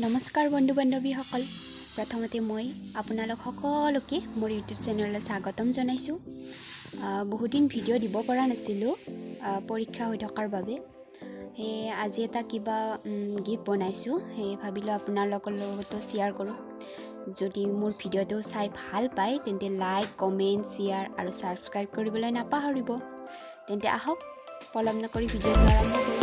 নমস্কাৰ বন্ধু বান্ধৱীসকল প্ৰথমতে মই আপোনালোক সকলোকে মোৰ ইউটিউব চেনেললৈ স্বাগতম জনাইছোঁ। বহুত দিন ভিডিঅ' দিব পৰা নাছিলোঁ পৰীক্ষা হৈ থকাৰ বাবে। আজি এটা কিবা গিফ্ট বনাইছোঁ, ভাবিলোঁ আপোনালোকৰ লগতো শ্বেয়াৰ কৰোঁ। যদি মোৰ ভিডিঅ'টো চাই ভাল পায় তেন্তে লাইক, কমেণ্ট, শ্বেয়াৰ আৰু ছাবস্ক্ৰাইব কৰিবলৈ নাপাহৰিব। তেন্তে আহক পলম নকৰি ভিডিঅ'টো আৰম্ভ কৰোঁ।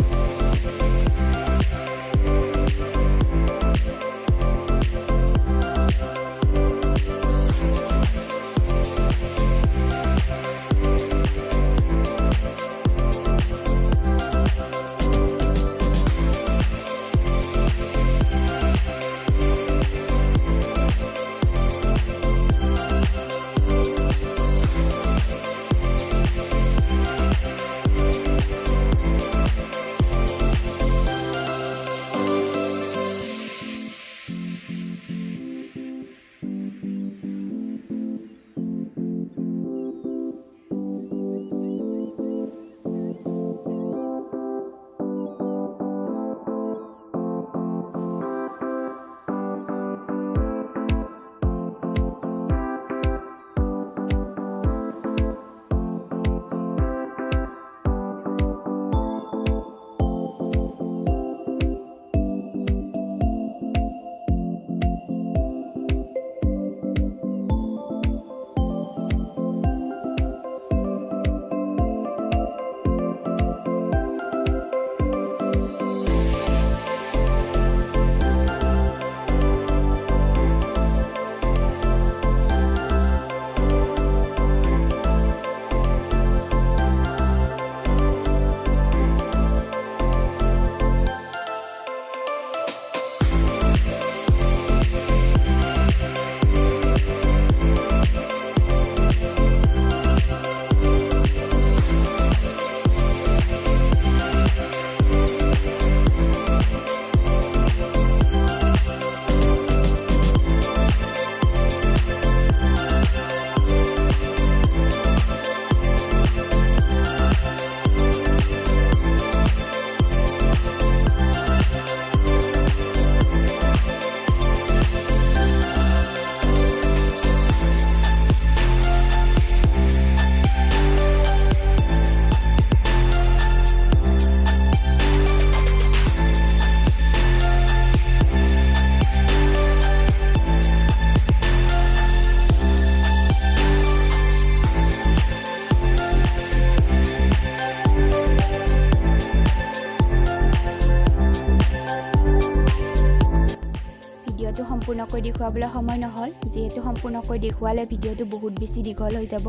ভিডিঅ'টো সম্পূৰ্ণকৈ দেখুৱাবলৈ সময় নহ'ল, যিহেতু সম্পূৰ্ণকৈ দেখুৱালে ভিডিঅ'টো বহুত বেছি দীঘল হৈ যাব।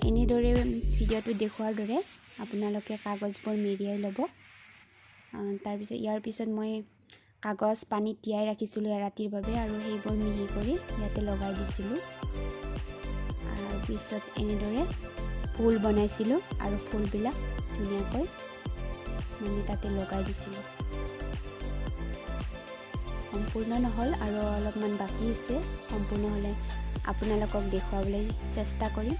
এনেদৰে ভিডিঅ'টো দেখুৱাৰ দৰে আপোনালোকে কাগজবোৰ মেৰিয়াই ল'ব। তাৰপিছত ইয়াৰ পিছত মই কাগজ পানীত তিয়াই ৰাখিছিলোঁ এৰাতিৰ বাবে আৰু সেইবোৰ মিহি কৰি ইয়াতে লগাই দিছিলোঁ। আৰু পিছত এনেদৰে ফুল বনাইছিলোঁ আৰু ফুলবিলাক ধুনীয়াকৈ তাতে লগাই দিছিলোঁ। সম্পূৰ্ণ নহ'ল আৰু অলপমান বাকী আছে, সম্পূৰ্ণ হ'লে আপোনালোকক দেখুৱাবলৈ চেষ্টা কৰিম।